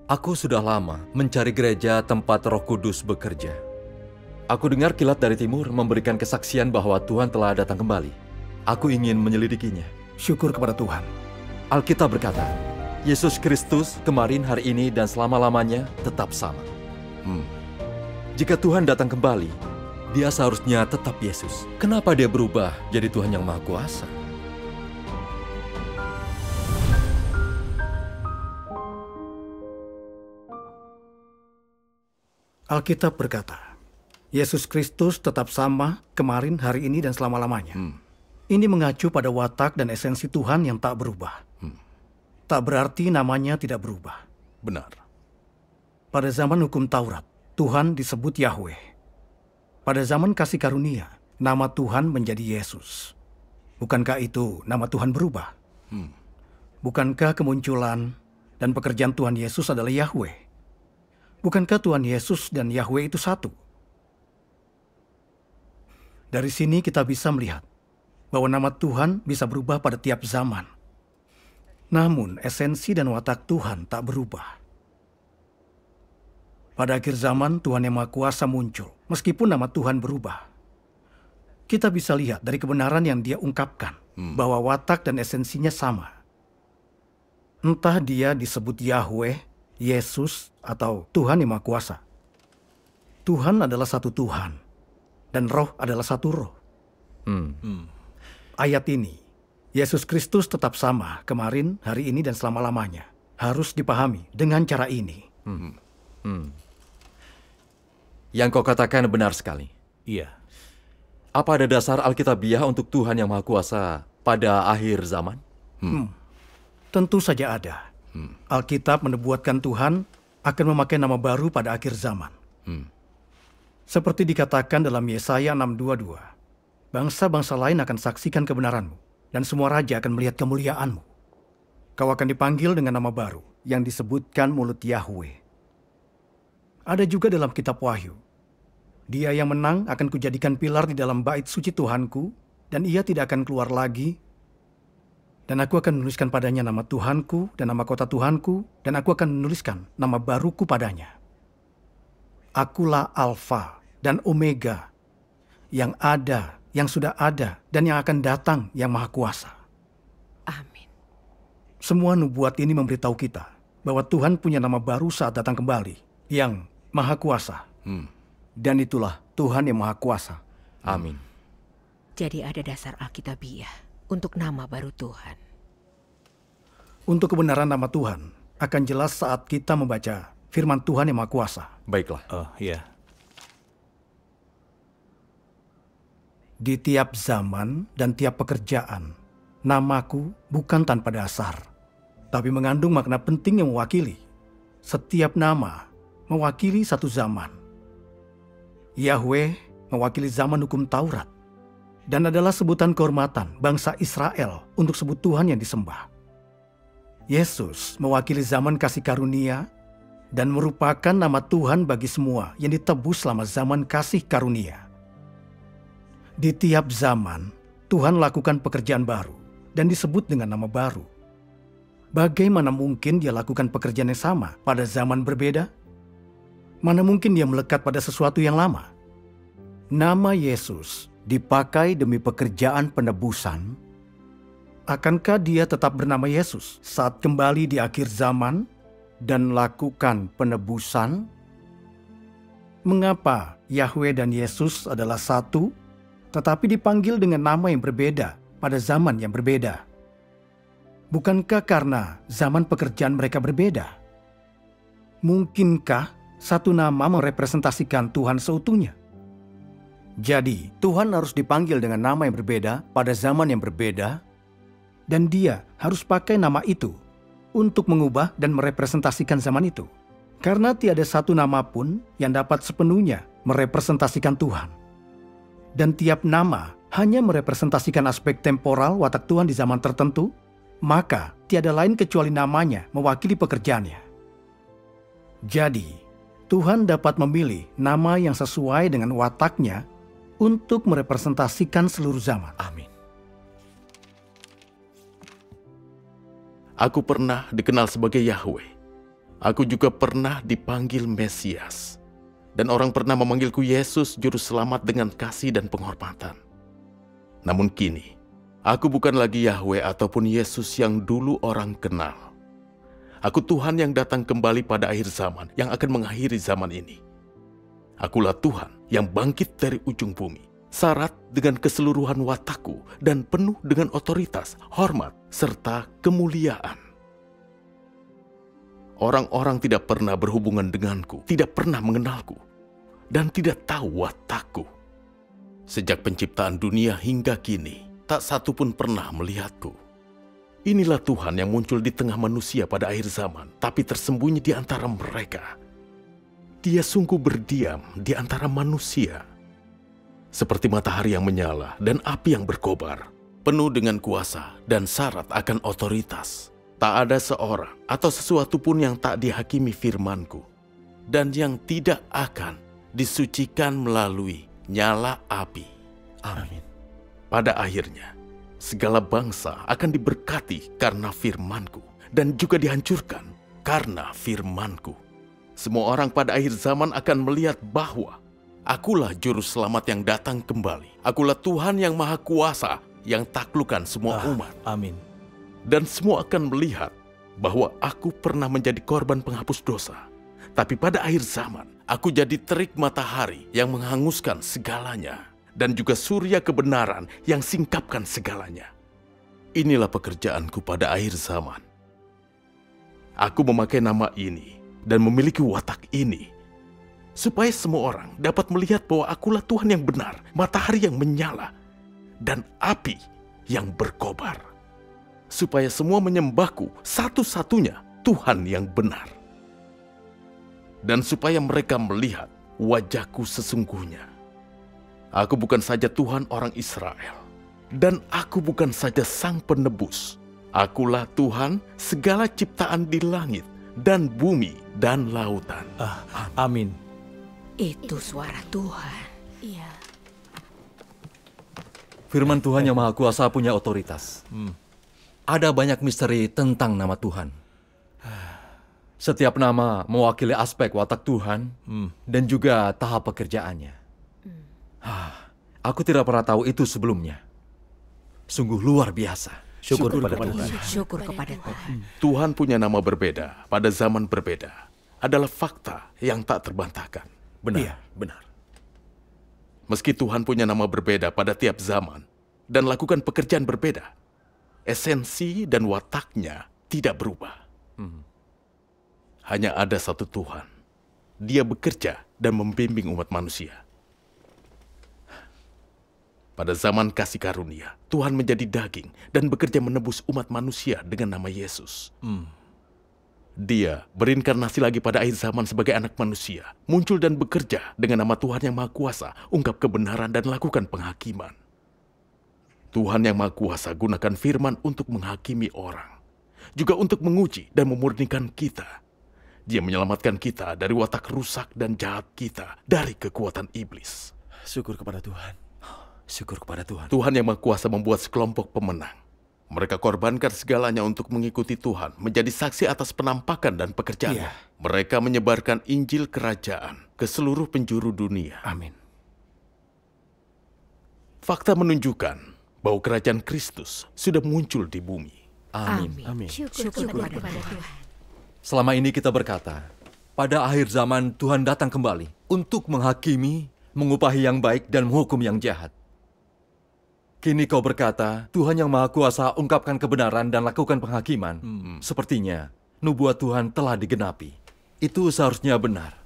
Aku sudah lama mencari gereja tempat Roh Kudus bekerja. Aku dengar kilat dari timur memberikan kesaksian bahwa Tuhan telah datang kembali. Aku ingin menyelidikinya. Syukur kepada Tuhan. Alkitab berkata, Yesus Kristus kemarin, hari ini, dan selama-lamanya tetap sama. Jika Tuhan datang kembali, Dia seharusnya tetap Yesus. Kenapa Dia berubah jadi Tuhan yang Maha Kuasa? Alkitab berkata, Yesus Kristus tetap sama kemarin, hari ini, dan selama-lamanya. Ini mengacu pada watak dan esensi Tuhan yang tak berubah. Tak berarti namanya tidak berubah. Benar. Pada zaman hukum Taurat, Tuhan disebut Yahweh. Pada zaman kasih karunia, nama Tuhan menjadi Yesus. Bukankah itu nama Tuhan berubah? Bukankah kemunculan dan pekerjaan Tuhan Yesus adalah Yahweh? Bukankah Tuhan Yesus dan Yahweh itu satu? Dari sini kita bisa melihat bahwa nama Tuhan bisa berubah pada tiap zaman. Namun esensi dan watak Tuhan tak berubah. Pada akhir zaman, Tuhan yang Maha Kuasa muncul, meskipun nama Tuhan berubah. Kita bisa lihat dari kebenaran yang Dia ungkapkan, bahwa watak dan esensinya sama. Entah Dia disebut Yahweh, Yesus, atau Tuhan yang Maha Kuasa. Tuhan adalah satu Tuhan, dan Roh adalah satu Roh. Ayat ini, Yesus Kristus tetap sama kemarin, hari ini, dan selama-lamanya, harus dipahami dengan cara ini. Yang kau katakan benar sekali. Iya. Apa ada dasar Alkitabiah untuk Tuhan yang Maha Kuasa pada akhir zaman? Tentu saja ada. Alkitab menubuatkan Tuhan akan memakai nama baru pada akhir zaman. Seperti dikatakan dalam Yesaya 6:22, bangsa-bangsa lain akan saksikan kebenaranmu, dan semua raja akan melihat kemuliaanmu. Kau akan dipanggil dengan nama baru yang disebutkan mulut Yahweh. Ada juga dalam kitab Wahyu, Dia yang menang akan kujadikan pilar di dalam bait suci Tuhanku, dan ia tidak akan keluar lagi. Dan aku akan menuliskan padanya nama Tuhanku dan nama kota Tuhanku, dan aku akan menuliskan nama baruku padanya. Akulah Alfa dan Omega, yang ada, yang sudah ada, dan yang akan datang, yang Maha Kuasa. Amin. Semua nubuat ini memberitahu kita bahwa Tuhan punya nama baru saat datang kembali, yang Maha Kuasa. Dan itulah Tuhan yang Maha Kuasa. Amin. Jadi ada dasar Alkitabiah untuk nama baru Tuhan. Untuk kebenaran nama Tuhan akan jelas saat kita membaca firman Tuhan yang Maha Kuasa. Baiklah. Iya. Di tiap zaman dan tiap pekerjaan, namaku bukan tanpa dasar, tapi mengandung makna penting yang mewakili. Setiap nama mewakili satu zaman. Yahweh mewakili zaman hukum Taurat, dan adalah sebutan kehormatan bangsa Israel untuk sebut Tuhan yang disembah. Yesus mewakili zaman kasih karunia dan merupakan nama Tuhan bagi semua yang ditebus selama zaman kasih karunia. Di tiap zaman, Tuhan lakukan pekerjaan baru dan disebut dengan nama baru. Bagaimana mungkin Dia lakukan pekerjaan yang sama pada zaman berbeda? Mana mungkin Dia melekat pada sesuatu yang lama? Nama Yesus dipakai demi pekerjaan penebusan. Akankah Dia tetap bernama Yesus saat kembali di akhir zaman dan lakukan penebusan? Mengapa Yahweh dan Yesus adalah satu, tetapi dipanggil dengan nama yang berbeda pada zaman yang berbeda? Bukankah karena zaman pekerjaan mereka berbeda? Mungkinkah satu nama merepresentasikan Tuhan seutuhnya? Jadi, Tuhan harus dipanggil dengan nama yang berbeda pada zaman yang berbeda, dan Dia harus pakai nama itu untuk mengubah dan merepresentasikan zaman itu. Karena tiada satu nama pun yang dapat sepenuhnya merepresentasikan Tuhan. Dan tiap nama hanya merepresentasikan aspek temporal watak Tuhan di zaman tertentu, maka tiada lain kecuali namanya mewakili pekerjaannya. Jadi, Tuhan dapat memilih nama yang sesuai dengan wataknya untuk merepresentasikan seluruh zaman. Amin. Aku pernah dikenal sebagai Yahweh. Aku juga pernah dipanggil Mesias. Dan orang pernah memanggilku Yesus, Juru Selamat dengan kasih dan penghormatan. Namun kini, aku bukan lagi Yahweh ataupun Yesus yang dulu orang kenal. Aku Tuhan yang datang kembali pada akhir zaman, yang akan mengakhiri zaman ini. Akulah Tuhan yang bangkit dari ujung bumi, syarat dengan keseluruhan watakku dan penuh dengan otoritas, hormat, serta kemuliaan. Orang-orang tidak pernah berhubungan denganku, tidak pernah mengenalku, dan tidak tahu watakku. Sejak penciptaan dunia hingga kini, tak satu pun pernah melihatku. Inilah Tuhan yang muncul di tengah manusia pada akhir zaman, tapi tersembunyi di antara mereka. Dia sungguh berdiam di antara manusia. Seperti matahari yang menyala dan api yang berkobar, penuh dengan kuasa dan syarat akan otoritas. Tak ada seorang atau sesuatu pun yang tak dihakimi firman-Ku, dan yang tidak akan disucikan melalui nyala api. Amin. Pada akhirnya, segala bangsa akan diberkati karena firman-Ku, dan juga dihancurkan karena firman-Ku. Semua orang pada akhir zaman akan melihat bahwa Akulah Juru Selamat yang datang kembali. Akulah Tuhan yang Maha Kuasa yang taklukkan semua umat. Amin. Dan semua akan melihat bahwa aku pernah menjadi korban penghapus dosa. Tapi pada akhir zaman, aku jadi terik matahari yang menghanguskan segalanya. Dan juga surya kebenaran yang singkapkan segalanya. Inilah pekerjaanku pada akhir zaman. Aku memakai nama ini dan memiliki watak ini, supaya semua orang dapat melihat bahwa akulah Tuhan yang benar, matahari yang menyala, dan api yang berkobar. Supaya semua menyembahku satu-satunya Tuhan yang benar. Dan supaya mereka melihat wajahku sesungguhnya. Aku bukan saja Tuhan orang Israel. Dan aku bukan saja Sang Penebus. Akulah Tuhan segala ciptaan di langit dan bumi dan lautan. Amin. Itu suara Tuhan. Iya. Firman Tuhan yang Maha Kuasa punya otoritas. Ada banyak misteri tentang nama Tuhan. Setiap nama mewakili aspek watak Tuhan dan juga tahap pekerjaannya. Aku tidak pernah tahu itu sebelumnya. Sungguh luar biasa. Syukur kepada Tuhan. Syukur kepada Tuhan. Tuhan punya nama berbeda pada zaman berbeda. Adalah fakta yang tak terbantahkan. Benar, Iya. benar. Meski Tuhan punya nama berbeda pada tiap zaman dan lakukan pekerjaan berbeda, esensi dan wataknya tidak berubah. Hanya ada satu Tuhan. Dia bekerja dan membimbing umat manusia. Pada zaman kasih karunia, Tuhan menjadi daging dan bekerja menebus umat manusia dengan nama Yesus. Dia berinkarnasi lagi pada akhir zaman sebagai anak manusia, muncul dan bekerja dengan nama Tuhan yang Maha Kuasa, ungkap kebenaran dan lakukan penghakiman. Tuhan yang Maha Kuasa gunakan firman untuk menghakimi orang, juga untuk menguji dan memurnikan kita. Dia menyelamatkan kita dari watak rusak dan jahat kita, dari kekuatan iblis. Syukur kepada Tuhan. Syukur kepada Tuhan. Tuhan yang Maha Kuasa membuat sekelompok pemenang. Mereka korbankan segalanya untuk mengikuti Tuhan, menjadi saksi atas penampakan dan pekerjaannya. Mereka menyebarkan Injil Kerajaan ke seluruh penjuru dunia. Amin. Fakta menunjukkan bahwa kerajaan Kristus sudah muncul di bumi. Amin. Amin. Syukur kepada Tuhan. Selama ini kita berkata, pada akhir zaman Tuhan datang kembali untuk menghakimi, mengupahi yang baik dan menghukum yang jahat. Kini kau berkata, Tuhan yang Maha Kuasa ungkapkan kebenaran dan lakukan penghakiman. Sepertinya, nubuat Tuhan telah digenapi. Itu seharusnya benar.